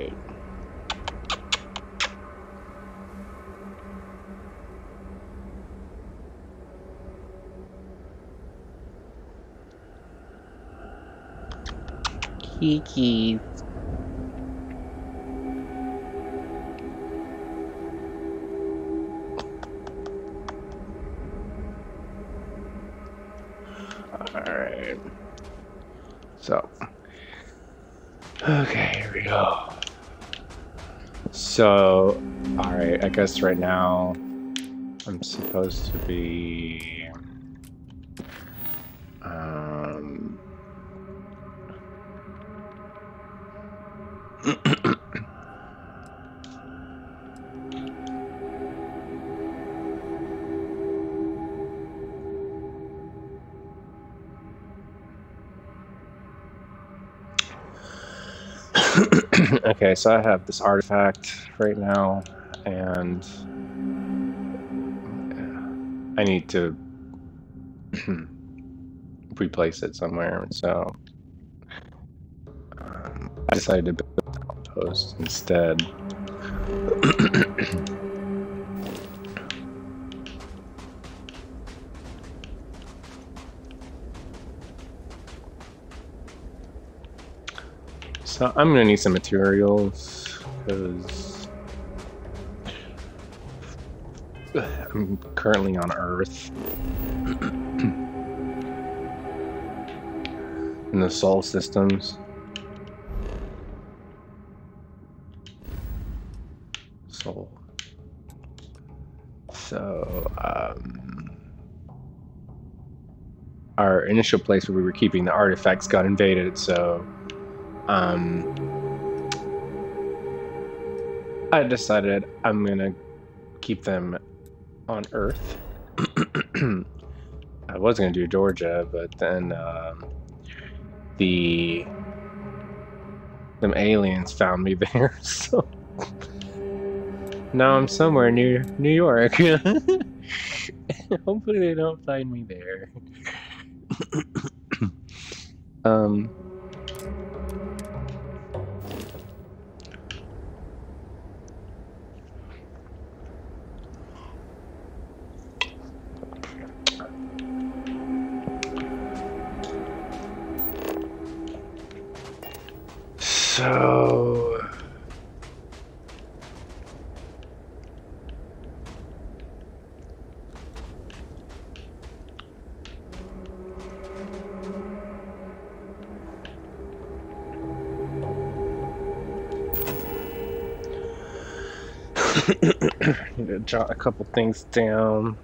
Alright. Kiki. Alright. So. Okay, here we go. So, alright, I guess right now I'm supposed to be okay, so I have this artifact right now, and I need to replace it somewhere, so I decided to build an outpost instead. So I'm gonna need some materials because I'm currently on Earth in the Sol systems. Sol. So our initial place where we were keeping the artifacts got invaded, so I decided I'm gonna keep them on Earth. I was gonna do Georgia, but then them aliens found me there, so now I'm somewhere near New York. Hopefully they don't find me there. So need to jot a couple things down.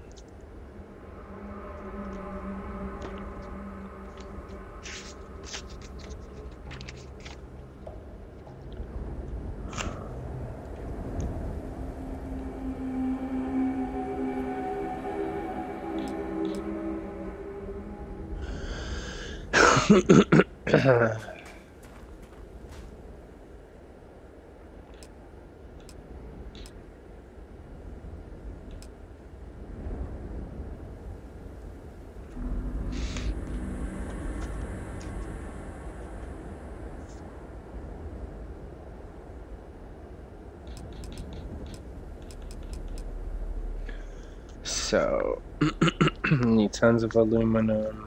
So, need tons of aluminum.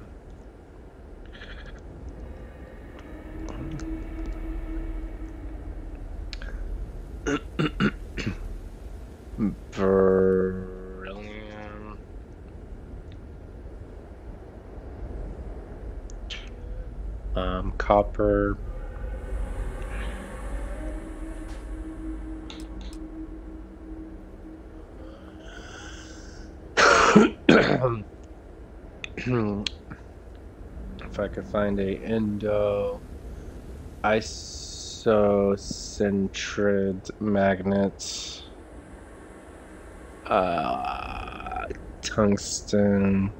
Beryllium. Copper. If I could find a endo isocentrid magnet, tungsten,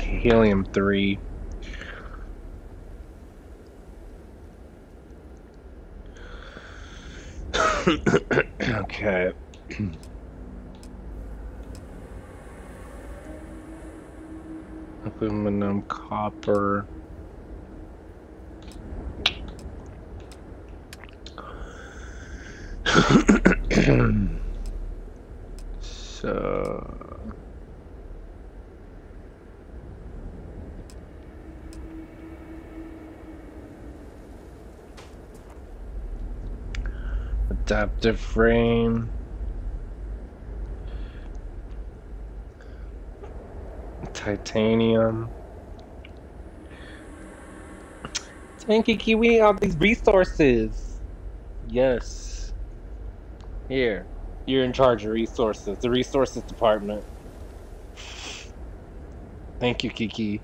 helium-3. Okay. Aluminum, copper. So adaptive frame. Titanium. Dang, Kiki, we need all these resources. Yes. Here. You're in charge of resources. The resources department. Thank you, Kiki.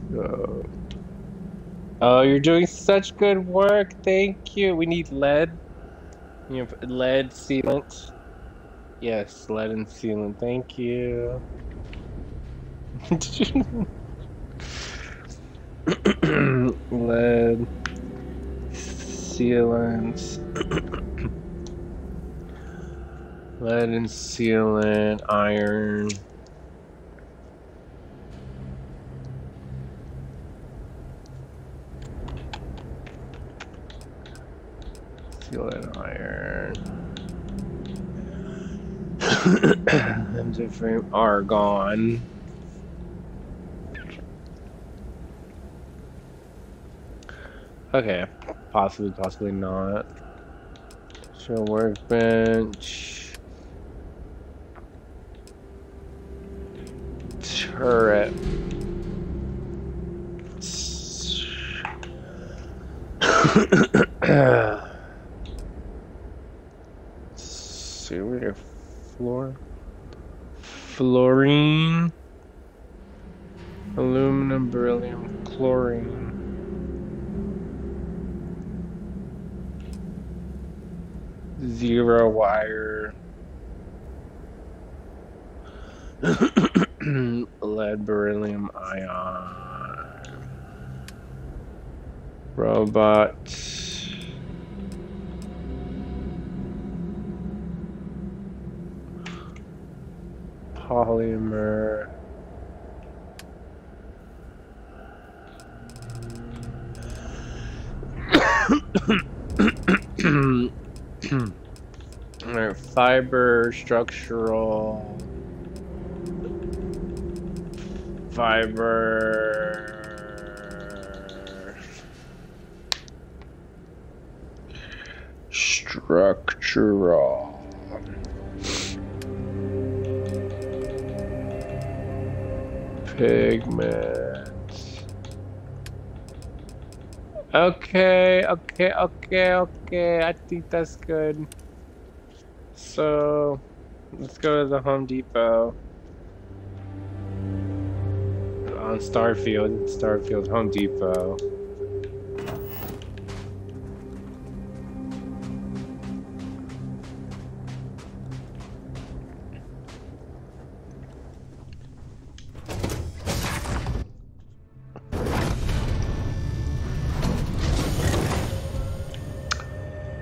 So. Oh, you're doing such good work. Thank you. We need lead. You have lead sealant. Yes, lead and sealant. Thank you. Lead sealant. Lead and sealant. Iron. Sealant iron. And different argon. Okay, possibly not. Show workbench. Turret. Sewer floor. Fluorine. Aluminum, beryllium, chlorine. Zero wire. Lead, beryllium, ion. Robot. Polymer. Fiber, structural. Fiber. Structural. Pigment. Okay. I think that's good. So, let's go to the Home Depot. On Starfield, Home Depot.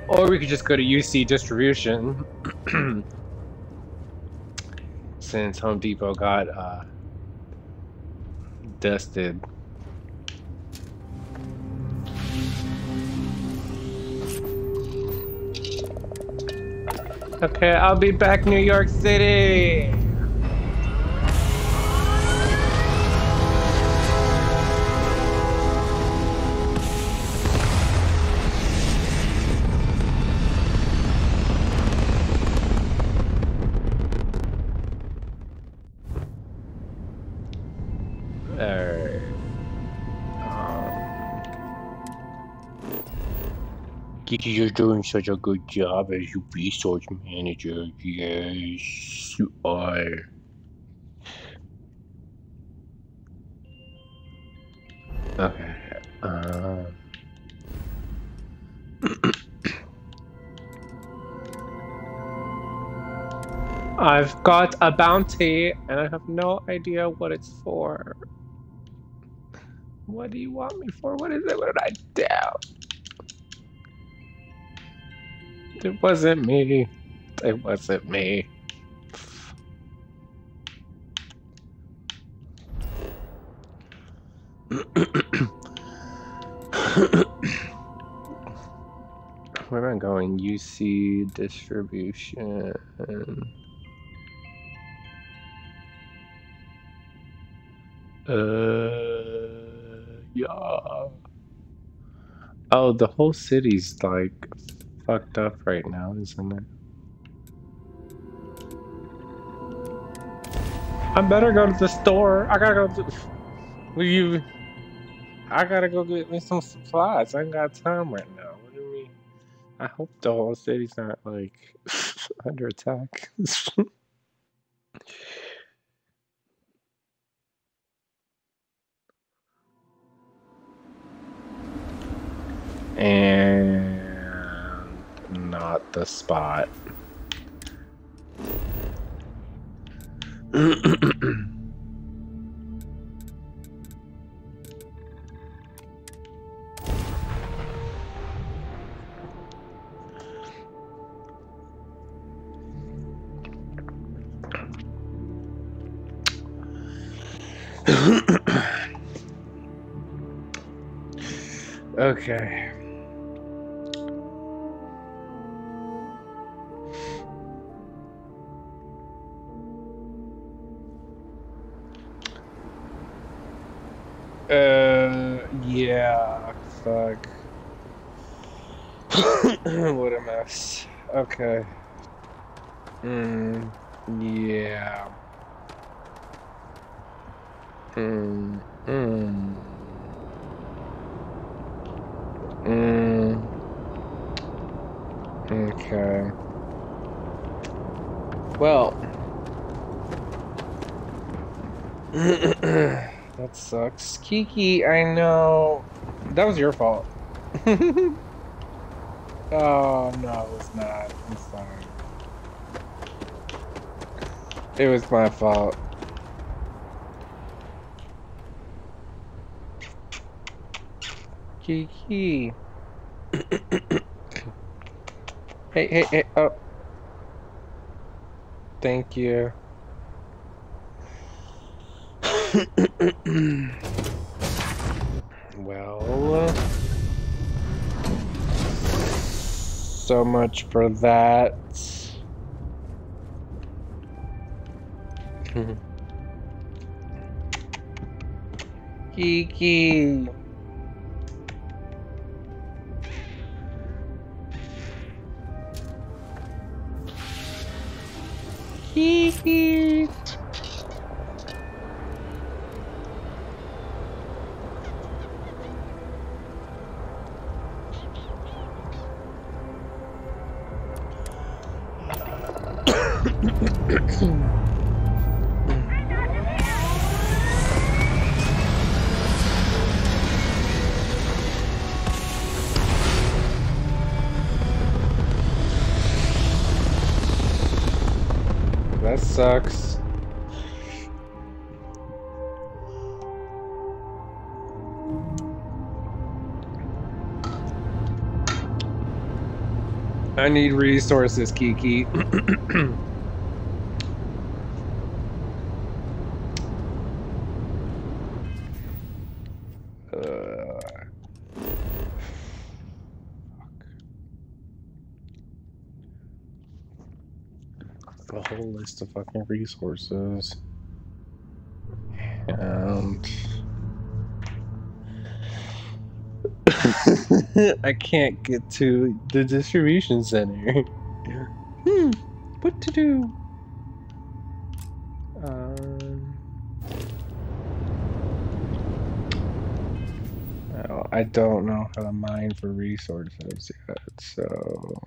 Or we could just go to UC Distribution. Since Home Depot got dusted. Okay, I'll be back, New York City. Kiki, you're doing such a good job as your resource manager. Yes, you are. Okay. I've got a bounty, and I have no idea what it's for. What do you want me for? What is it? What did I do? It wasn't me. It wasn't me. Where am I going? UC distribution. Yeah. Oh, the whole city's like fucked up right now, isn't it? I better go to the store. I gotta go to. Will you? I gotta go get me some supplies. I ain't got time right now. What do you mean? I hope the whole city's not like under attack. And not the spot. Okay. Yeah, fuck. What a mess. Okay. Yeah. Okay. Well. That sucks. Kiki, I know. That was your fault. Oh, no, it's not. I'm sorry. It was my fault. Kiki. Hey, oh. Thank you. Well, so much for that. Kiki. Kiki. That sucks. I need resources, Kiki. A whole list of fucking resources. And I can't get to the distribution center. What to do? Well, I don't know how to mine for resources yet, so.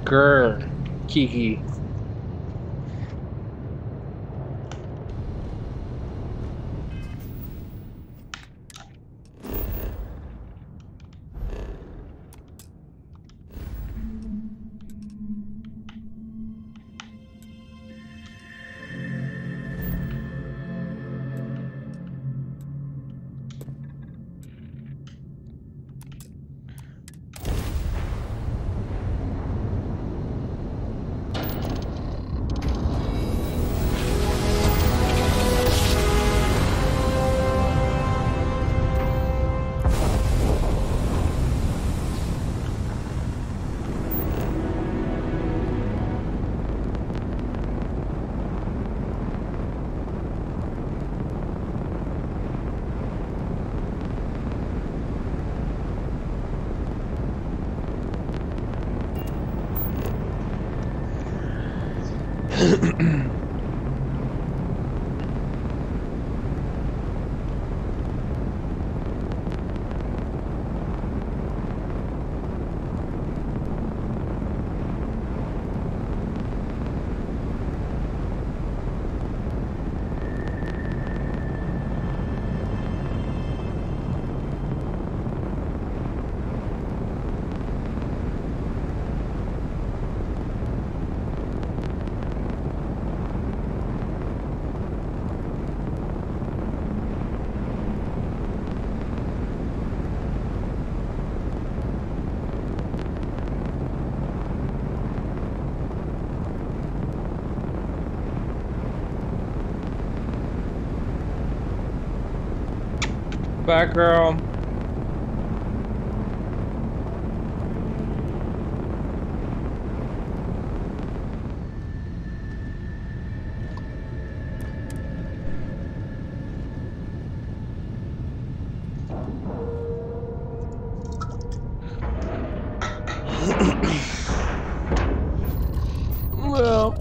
Grr, Kiki. Batgirl. Well.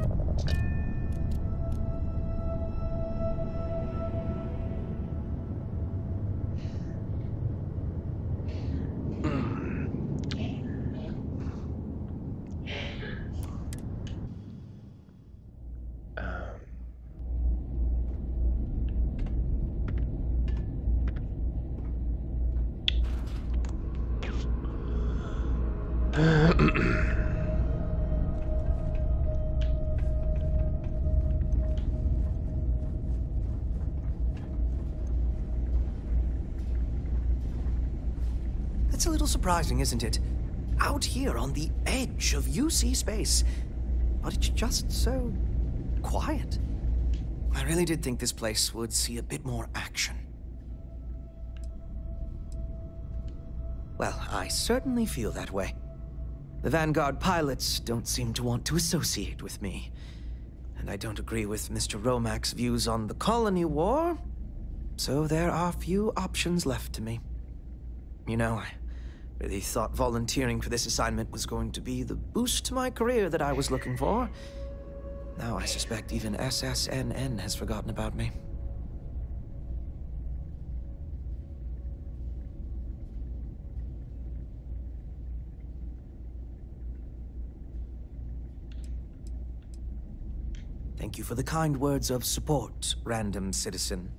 It's a little surprising, isn't it? Out here on the edge of UC space. But it's just so quiet. I really did think this place would see a bit more action. Well, I certainly feel that way. The Vanguard pilots don't seem to want to associate with me. And I don't agree with Mr. Romack's views on the colony war. So there are few options left to me. You know, I really thought volunteering for this assignment was going to be the boost to my career that I was looking for. Now I suspect even SSNN has forgotten about me. Thank you for the kind words of support, random citizen.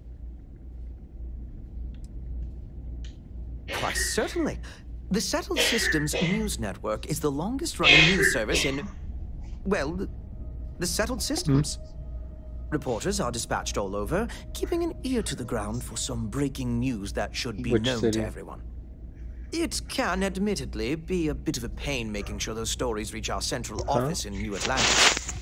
Why, certainly. The Settled Systems News Network is the longest-running news service in... well, the Settled Systems. Reporters are dispatched all over, keeping an ear to the ground for some breaking news that should be known to everyone. It can, admittedly, be a bit of a pain making sure those stories reach our central office in New Atlantis.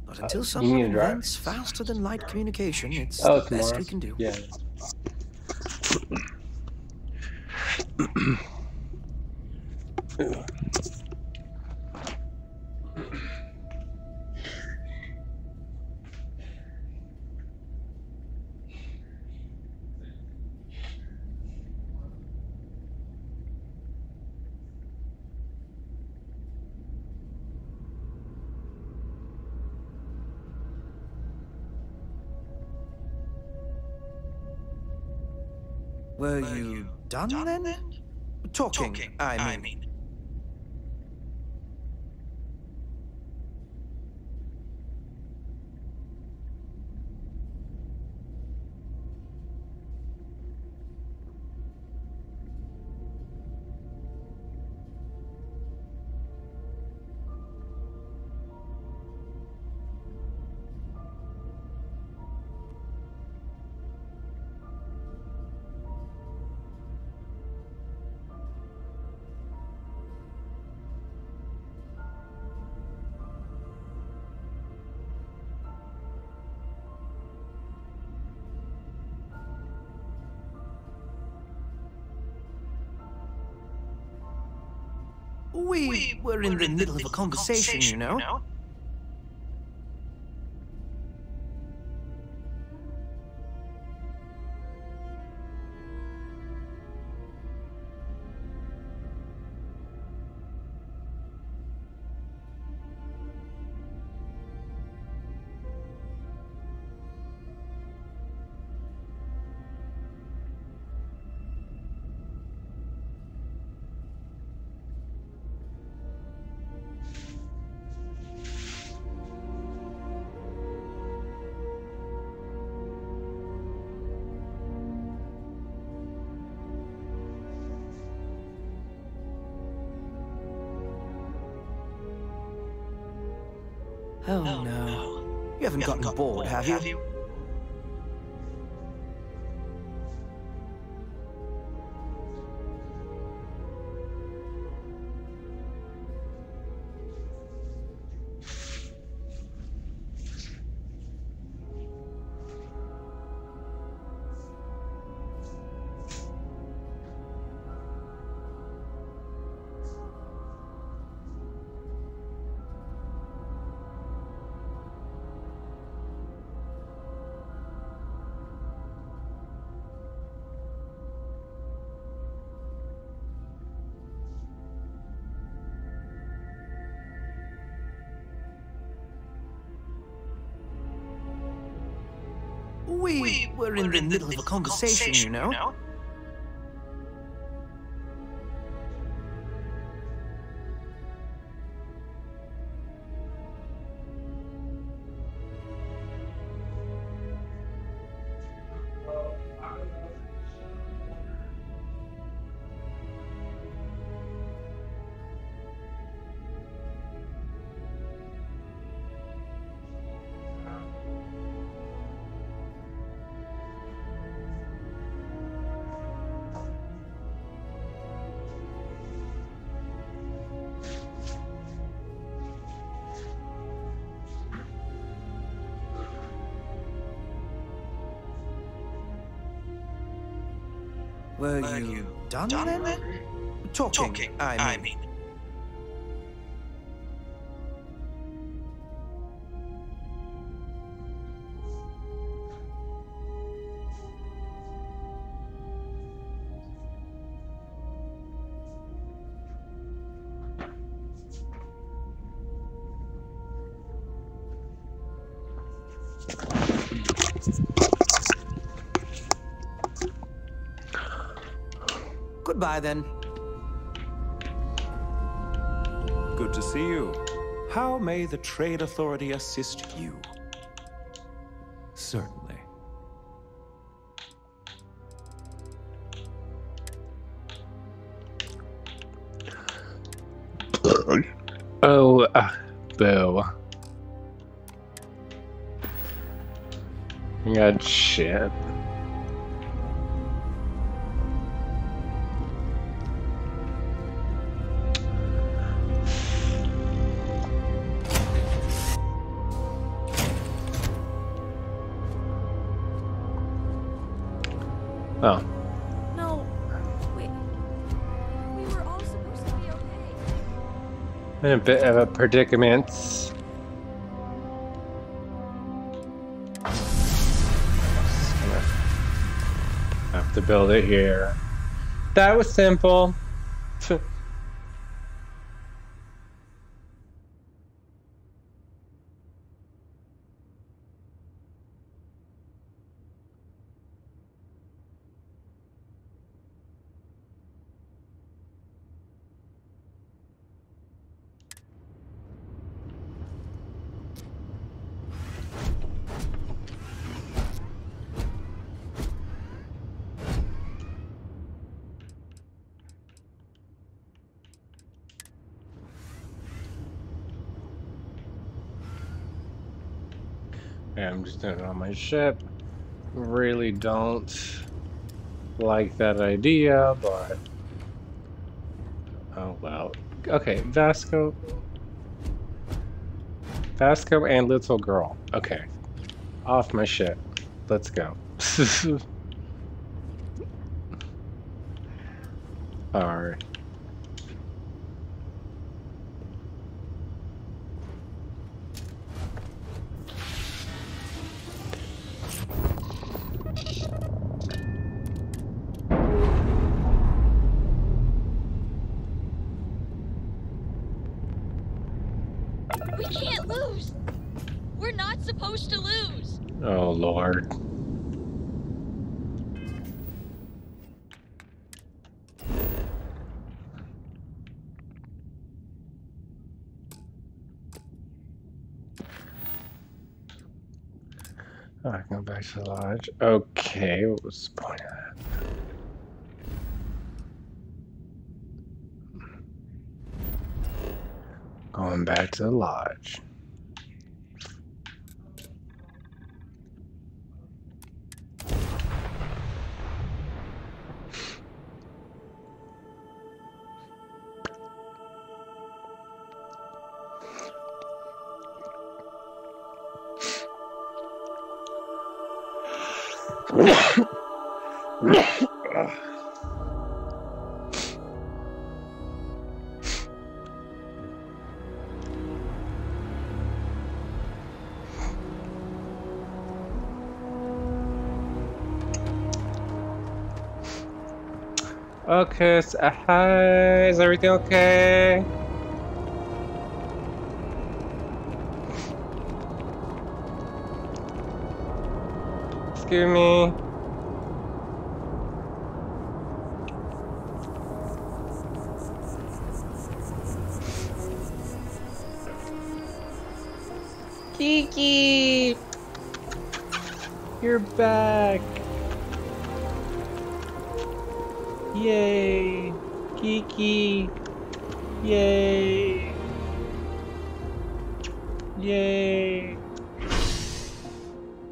But until someone invents faster than light communication, it's the best we can do. Yeah. Were you done then? Talking, I mean. We were in the middle of a conversation, you know? Oh no. You haven't gotten bored, have you? We were in the middle of a conversation, you know. Were you done then? Talking, I mean. Goodbye, then. Good to see you. How may the Trade Authority assist you? Certainly. Oh, boo. God, shit. Oh. No. Wait. We were all supposed to be okay. In a bit of a predicament. Have to build it here. That was simple. Yeah, I'm just doing it on my ship. Really don't like that idea, but oh well. Okay, Vasco and little girl. Okay, off my ship. Let's go. All right. We can't lose. We're not supposed to lose. Oh Lord. I can go back to the lodge. Okay, what was the point of that? Going back to the lodge. Okay, so, hi, is everything okay? rescue me? Kiki! You're back! Yay! Kiki! Yay! Yay!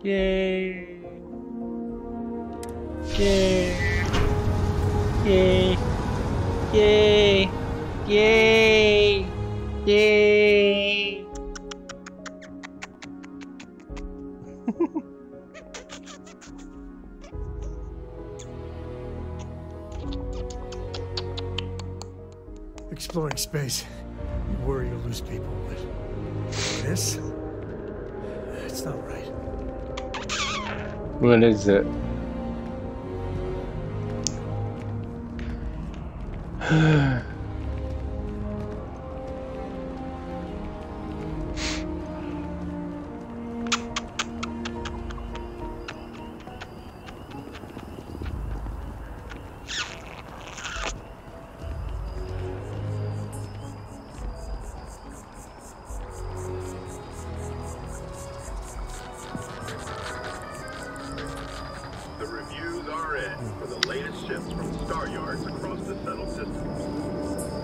Yay! Yay! Yay! Yay! Yay! Yay! Exploring space. You worry you'll lose people, but this? It's not right. What is it? The reviews are in for the latest ships from star yards across the settled systems.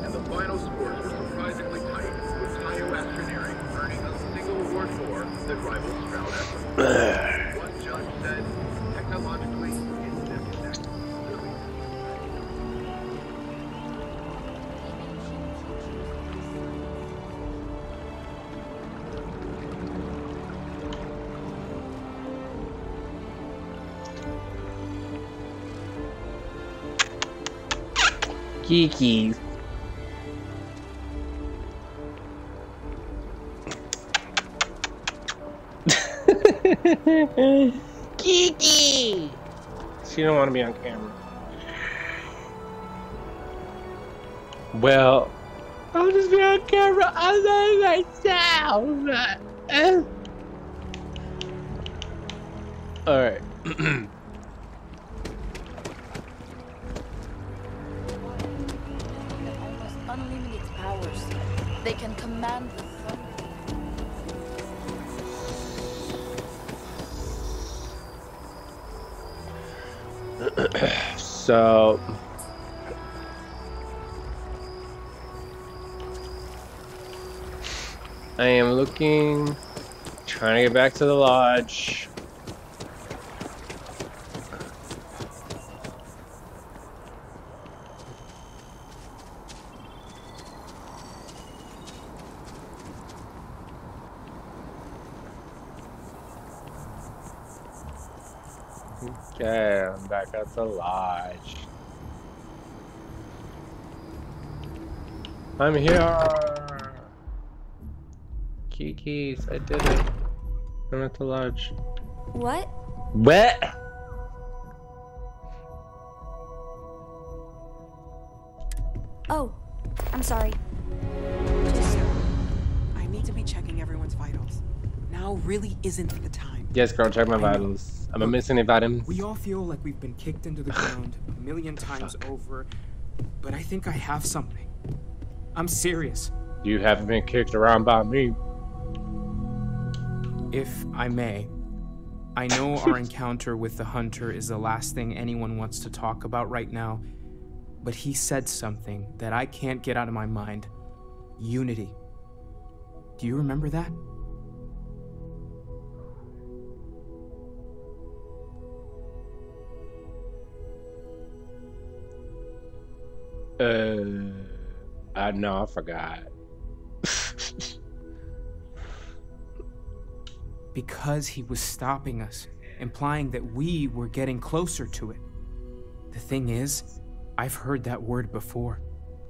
And the final scores were surprisingly tight, with Tayo Astroneering earning a single award for that rivals Stroud Effort. One judge said, technologically, it's neck and neck. Really. Kiki. Kiki. She don't want to be on camera. Well, I'll just be on camera all by myself. All right. Almost unlimited powers. They can command the thunder. So I am looking, trying to get back to the lodge. Okay, I'm back at the lodge. I'm here! Kiki's, I did it. I'm at the lodge. What? What? Oh, I'm sorry. I need to be checking everyone's vitals. Now really isn't the time. Yes, girl, check my vitals. Am I missing any vitamins? We all feel like we've been kicked into the ground a million times over, but I think I have something. I'm serious. You haven't been kicked around by me. If I may, I know our encounter with the Hunter is the last thing anyone wants to talk about right now, but he said something that I can't get out of my mind. Unity. Do you remember that? I know, I forgot. Because he was stopping us, implying that we were getting closer to it. The thing is, I've heard that word before.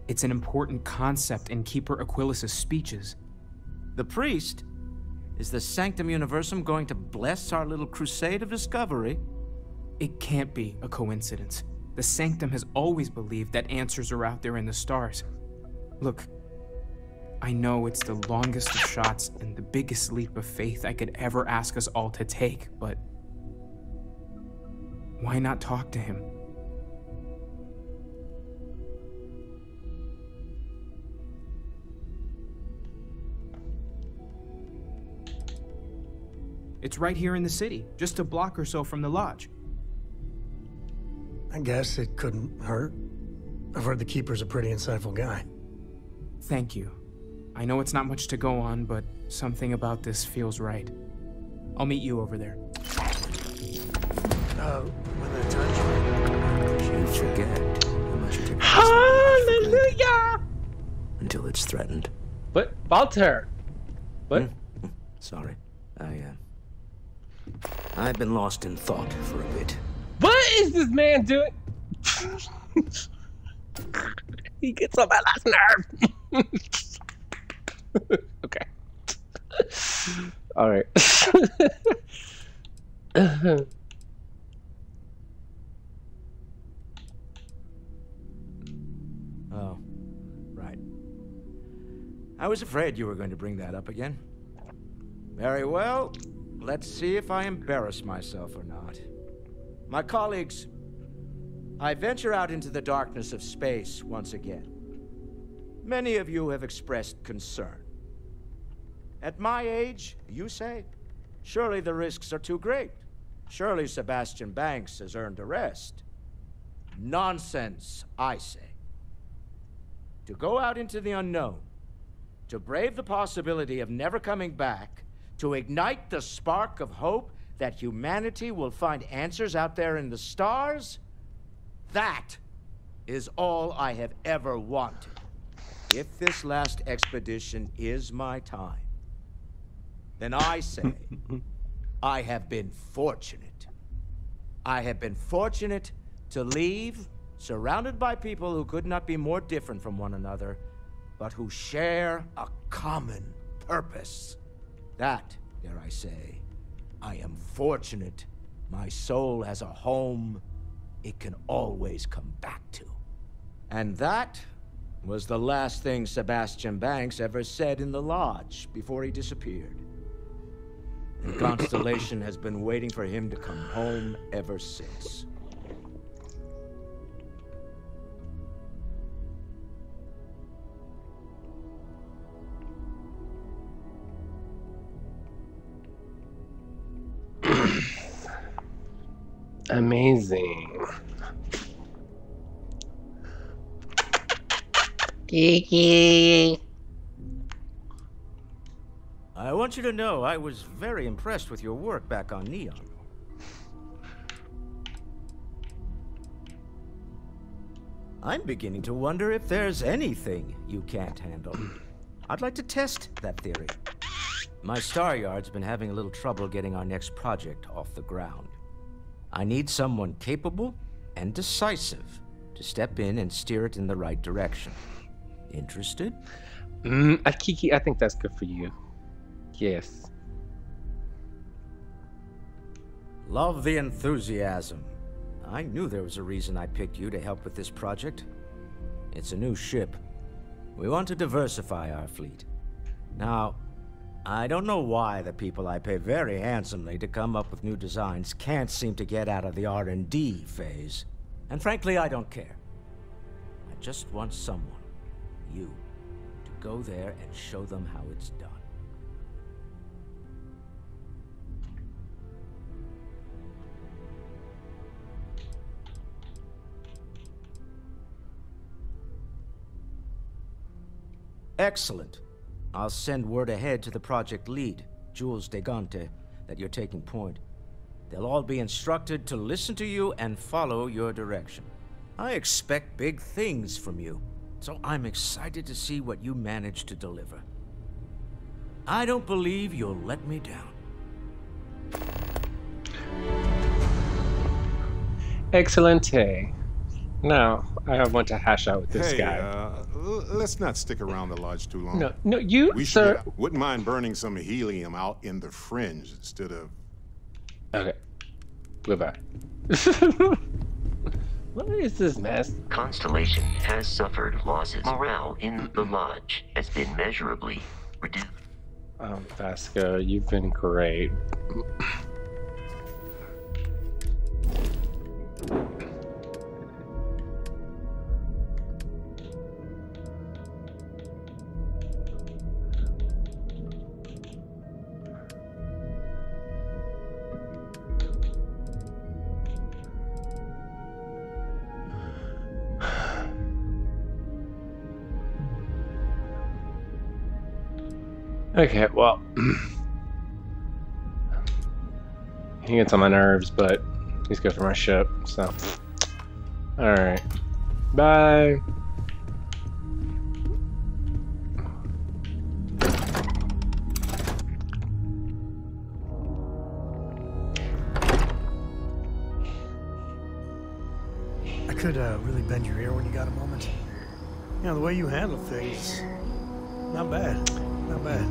It's an important concept in Keeper Aquilas' speeches. The priest? Is the Sanctum Universum going to bless our little crusade of discovery? It can't be a coincidence. The Sanctum has always believed that answers are out there in the stars. Look, I know it's the longest of shots and the biggest leap of faith I could ever ask us all to take, but Why not talk to him? It's right here in the city, just a block or so from the lodge. I guess it couldn't hurt. I've heard the Keeper's a pretty insightful guy. Thank you. I know it's not much to go on, but something about this feels right. I'll meet you over there. When the time's right. You forget how much it takes. Hallelujah! Until it's threatened. What? Walter! What? Sorry. I've been lost in thought for a bit. What is this man doing? He gets on my last nerve. Okay. All right. Oh, right. I was afraid you were going to bring that up again. Very well. Let's see if I embarrass myself or not. My colleagues, I venture out into the darkness of space once again. Many of you have expressed concern. At my age, you say, surely the risks are too great. Surely Sebastian Banks has earned a rest. Nonsense, I say. To go out into the unknown, to brave the possibility of never coming back, to ignite the spark of hope that humanity will find answers out there in the stars, that is all I have ever wanted. If this last expedition is my time, then I say, I have been fortunate. I have been fortunate to leave, surrounded by people who could not be more different from one another, but who share a common purpose. That, dare I say, I am fortunate. My soul has a home it can always come back to. And that was the last thing Sebastian Banks ever said in the lodge before he disappeared. And Constellation has been waiting for him to come home ever since. Amazing. Kiki. I want you to know I was very impressed with your work back on Neon. I'm beginning to wonder if there's anything you can't handle. I'd like to test that theory. My Star Yard's been having a little trouble getting our next project off the ground. I need someone capable and decisive to step in and steer it in the right direction. Interested? Kiki, I think that's good for you. Yes. Love the enthusiasm. I knew there was a reason I picked you to help with this project. It's a new ship. We want to diversify our fleet. Now, I don't know why the people I pay very handsomely to come up with new designs can't seem to get out of the R&D phase. And frankly, I don't care. I just want someone, you, to go there and show them how it's done. Excellent. I'll send word ahead to the project lead, Jules Degante, that you're taking point. They'll all be instructed to listen to you and follow your direction. I expect big things from you, so I'm excited to see what you manage to deliver. I don't believe you'll let me down. Excellente. Now, I want to hash out with this guy. Let's not stick around the lodge too long. No, you, we sir. Wouldn't mind burning some helium out in the fringe instead of... Okay. Goodbye. What is this mess? Constellation has suffered losses. Morale in the lodge has been measurably reduced. Vasco, you've been great. Okay, well, he gets on my nerves, but he's good for my ship, so. Alright. Bye. I could really bend your ear when you got a moment. You know, the way you handle things, not bad. Not bad.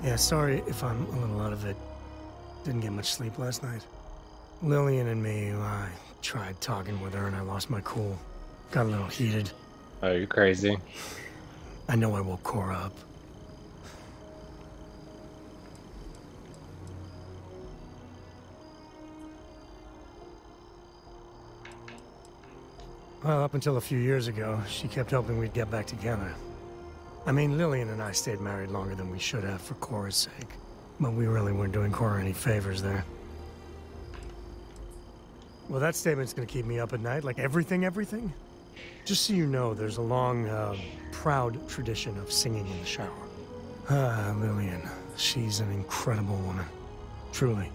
Yeah, sorry if I'm a little out of it. Didn't get much sleep last night. Lillian and me, I tried talking with her and I lost my cool. Got a little heated. Oh, you're crazy. I know I woke Cora up. Well, up until a few years ago, she kept hoping we'd get back together. I mean, Lillian and I stayed married longer than we should have for Cora's sake. But we really weren't doing Cora any favors there. Well, that statement's gonna keep me up at night, like everything. Just so you know, there's a long, proud tradition of singing in the shower. Ah, Lillian. She's an incredible woman. Truly.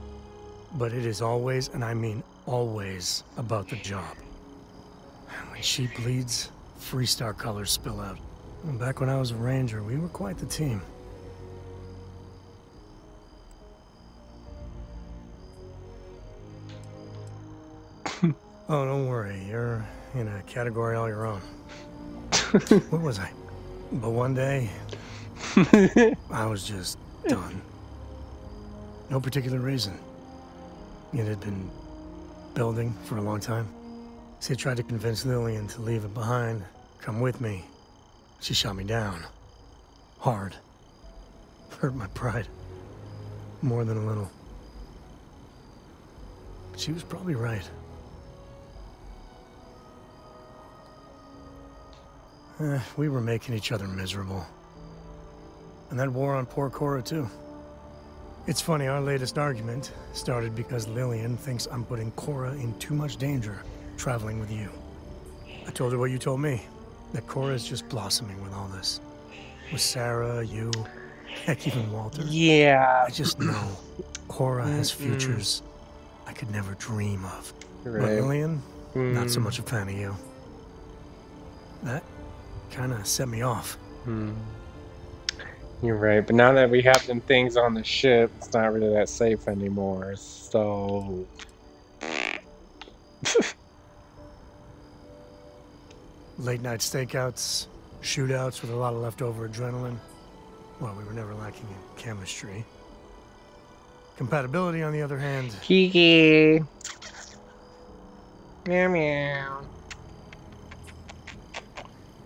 But it is always, and I mean always, about the job. When she bleeds, Freestar colors spill out. And back when I was a ranger, we were quite the team. Oh, don't worry. You're in a category all your own. What was I? But one day, I was just done. No particular reason. It had been building for a long time. See, I tried to convince Lillian to leave it behind, come with me. She shot me down. Hard. Hurt my pride. More than a little. But she was probably right. We were making each other miserable. And that wore on poor Cora, too. It's funny, our latest argument started because Lillian thinks I'm putting Cora in too much danger traveling with you. I told her what you told me, that Cora's just blossoming with all this. With Sarah, you, heck, even Walter. Yeah. I just know Cora has futures I could never dream of. Right. But Lillian, not so much a fan of you. That kind of set me off. You're right, but now that we have them things on the ship, it's not really that safe anymore, so... Late night stakeouts, shootouts with a lot of leftover adrenaline. Well, we were never lacking in chemistry. Compatibility, on the other hand... Kiki! Meow meow.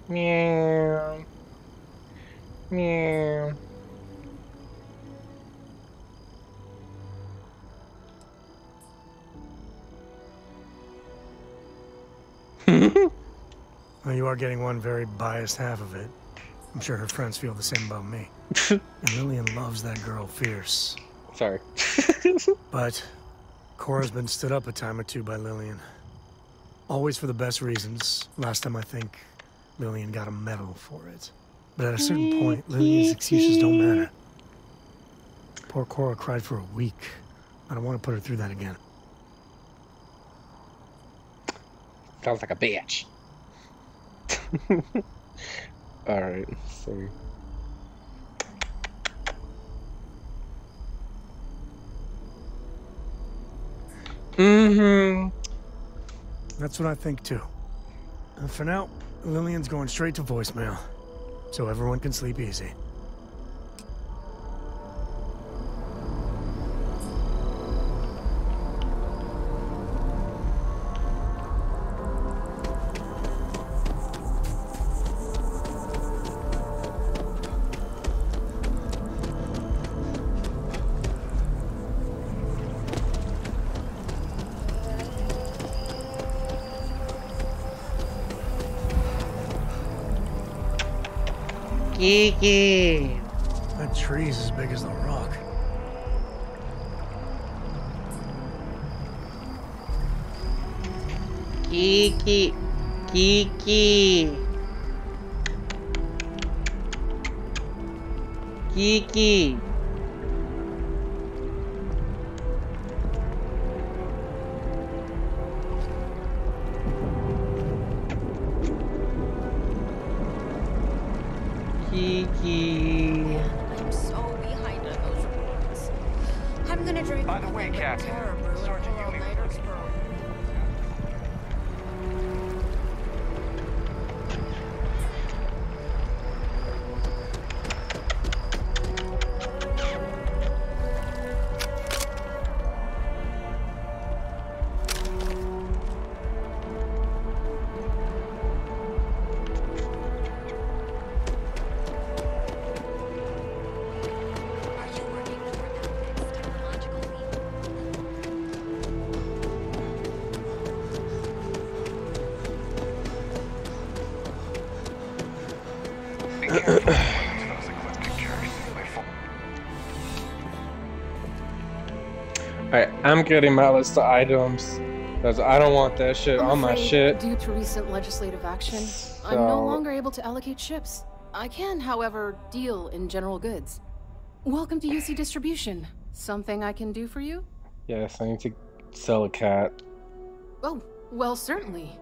Meow. Meow. Well, you are getting one very biased half of it. I'm sure her friends feel the same about me. And Lillian loves that girl fierce. Sorry. But Cora's been stood up a time or two by Lillian. Always for the best reasons. Last time I think Lillian got a medal for it. But at a certain point, Lillian's excuses don't matter. Poor Cora cried for a week. I don't want to put her through that again. Sounds like a bitch. Alright, sorry. That's what I think too. And for now, Lillian's going straight to voicemail. So everyone can sleep easy. Kiki! That tree's as big as the rock. Kiki! Kiki! Kiki. Kiki. I'm so behind on those reports. I'm gonna drink. By the way, Captain, Sergeant Yumi was looking for Alright, I'm getting my list of items. Because I don't want that shit on my shit. Due to recent legislative action, I'm no longer able to allocate ships. I can, however, deal in general goods. Welcome to UC Distribution. Something I can do for you? Yes, I need to sell a cat. Oh, well, certainly.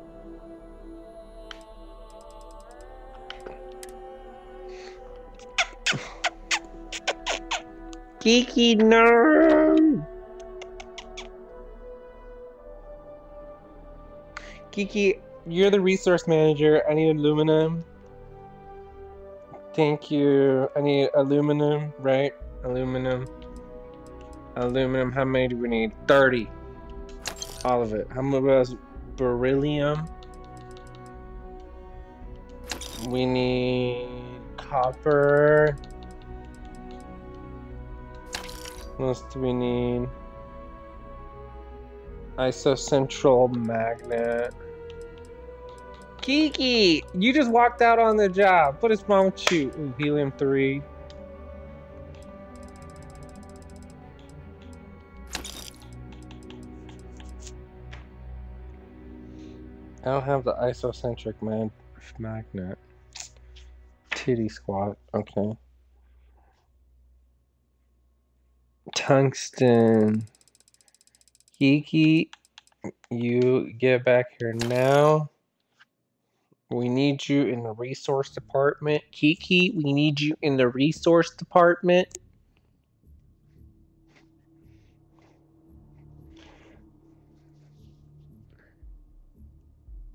Kiki, no! Kiki, you're the resource manager. I need aluminum. Thank you. I need aluminum, right? Aluminum. Aluminum. How many do we need? 30. All of it. How much was beryllium? We need copper. What else do we need? Isocentral magnet. Kiki, you just walked out on the job. What is wrong with you? Ooh, helium-3. I don't have the isocentric magnet. Titty squat. Okay. Tungsten. Kiki, you get back here now. We need you in the resource department. Kiki, we need you in the resource department.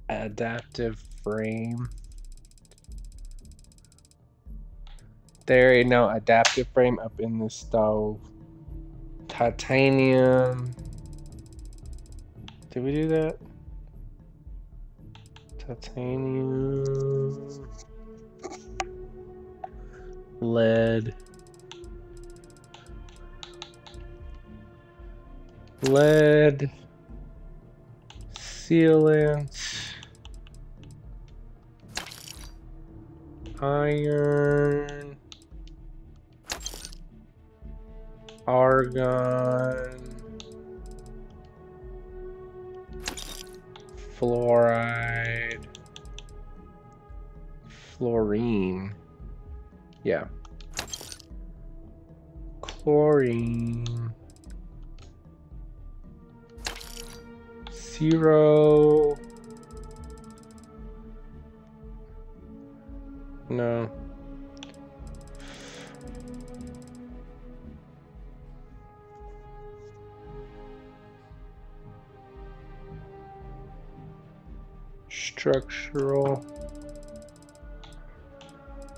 Adaptive frame. There ain't no adaptive frame up in the stove. Titanium. Did we do that? Titanium. Lead. Lead. Sealant. Iron. Argon. Fluoride. Fluorine. Yeah. Chlorine. 0. No.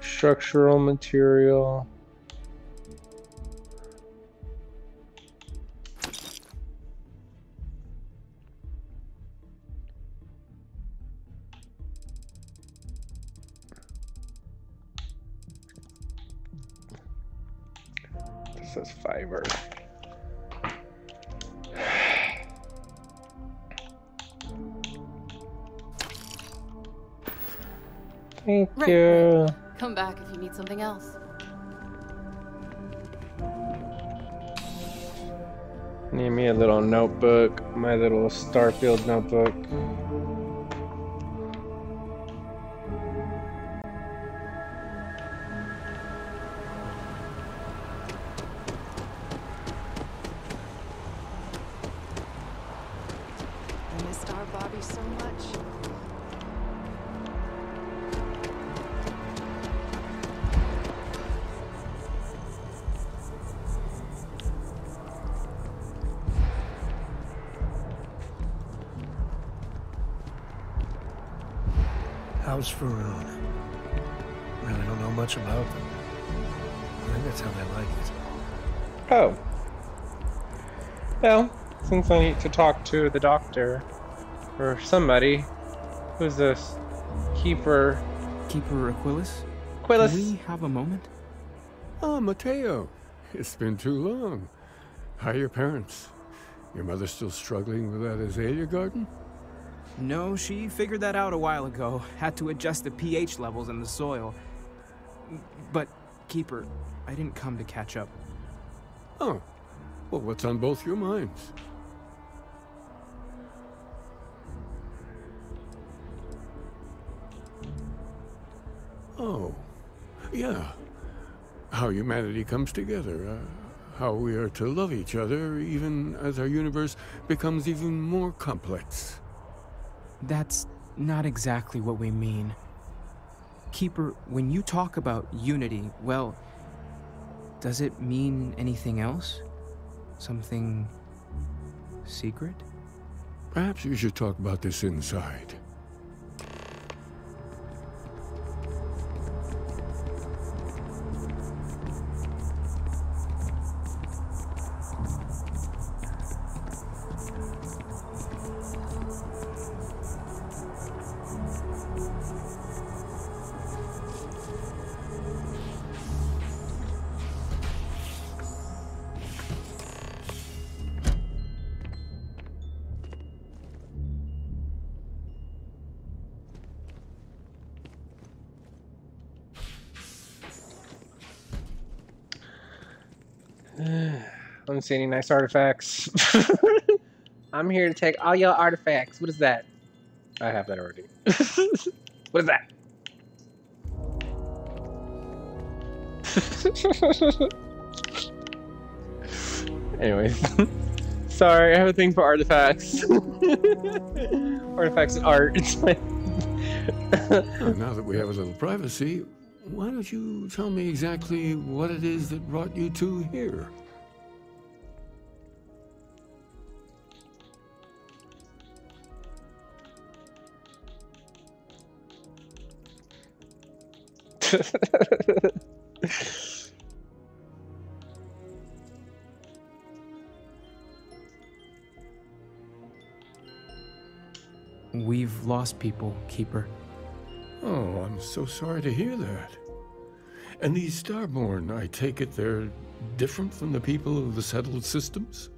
Structural material. This says fiber. Thank you. Come back if you need something else. Need me a little notebook, my little Starfield notebook. so much. How's Faroon? Really don't know much about them. I think that's how they like it. Oh. Well, since I need to talk to the doctor, or somebody. Who's this? Keeper Aquilus? Aquilus! Can we have a moment? Ah, Mateo. It's been too long. How are your parents? Your mother still struggling with that azalea garden? No, she figured that out a while ago. Had to adjust the pH levels in the soil. But, Keeper, I didn't come to catch up. Oh. Well, what's on both your minds? Oh. Yeah. How humanity comes together. How we are to love each other even as our universe becomes even more complex. That's not exactly what we mean. Keeper, when you talk about unity, well, does it mean anything else? Something secret? Perhaps we should talk about this inside. I don't see any nice artifacts. I'm here to take all your artifacts. What is that? I have that already. What is that? Anyways. Sorry, I have a thing for artifacts. Artifacts and art. It's my... Now that we have a little privacy, why don't you tell me exactly what it is that brought you two here? We've lost people, Keeper. Oh, I'm so sorry to hear that. And these Starborn, I take it they're different from the people of the settled systems?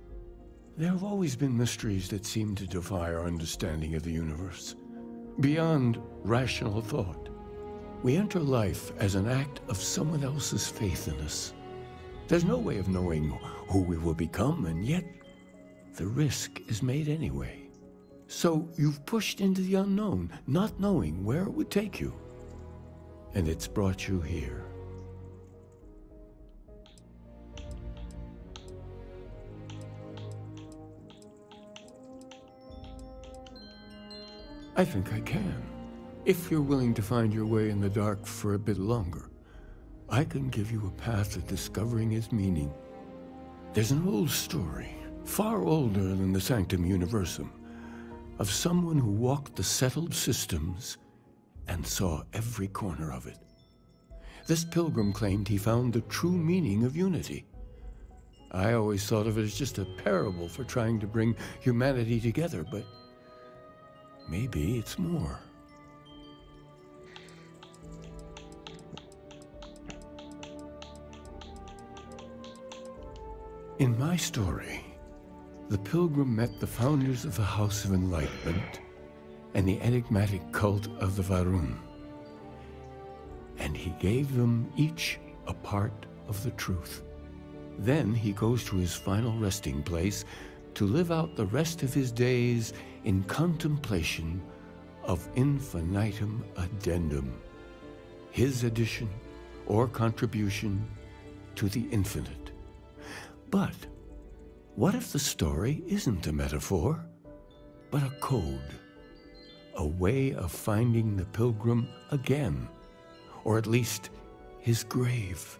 There have always been mysteries that seem to defy our understanding of the universe. Beyond rational thought. We enter life as an act of someone else's faith in us. There's no way of knowing who we will become, and yet the risk is made anyway. So you've pushed into the unknown, not knowing where it would take you. And it's brought you here. I think I can. If you're willing to find your way in the dark for a bit longer, I can give you a path to discovering its meaning. There's an old story, far older than the Sanctum Universum, of someone who walked the settled systems and saw every corner of it. This pilgrim claimed he found the true meaning of unity. I always thought of it as just a parable for trying to bring humanity together, but maybe it's more. In my story, the pilgrim met the founders of the House of Enlightenment and the enigmatic cult of the Varun. And he gave them each a part of the truth. Then he goes to his final resting place to live out the rest of his days in contemplation of infinitum addendum, his addition or contribution to the infinite. But what if the story isn't a metaphor, but a code? a way of finding the pilgrim again, or at least his grave.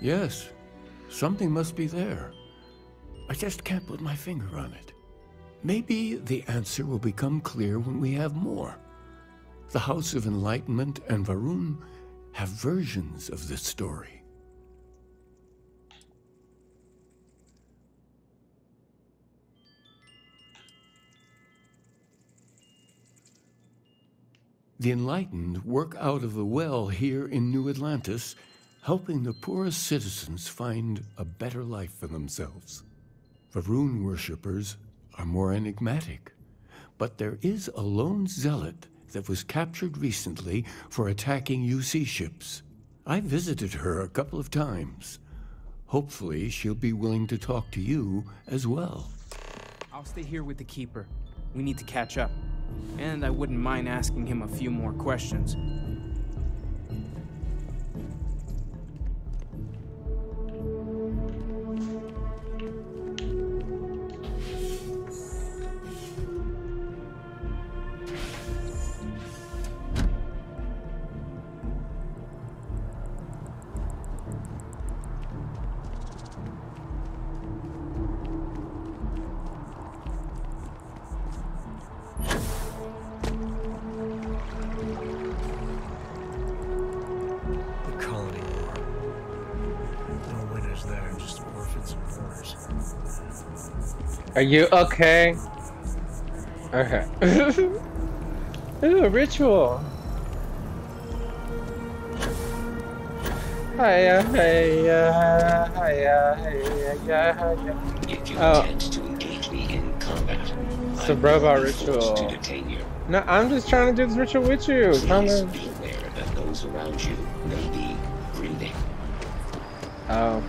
Yes, something must be there. I just can't put my finger on it. Maybe the answer will become clear when we have more. The House of Enlightenment and Va'ruun have versions of this story. The Enlightened work out of the well here in New Atlantis, helping the poorest citizens find a better life for themselves. Va'ruun worshippers are more enigmatic, but there is a lone zealot that was captured recently for attacking UC ships. I visited her a couple of times. Hopefully she'll be willing to talk to you as well. I'll stay here with the Keeper. We need to catch up. And I wouldn't mind asking him a few more questions. Are you okay? Okay. Ooh, a ritual. Hiya, hiya, hiya, hiya, hiya. If you intend to engage me in combat, it's a robot ritual. To detain you. No, I'm just trying to do this ritual with you. Please be aware that those around you may be grieving. Oh.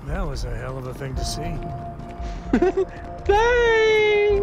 That was a hell of a thing to see. Bye!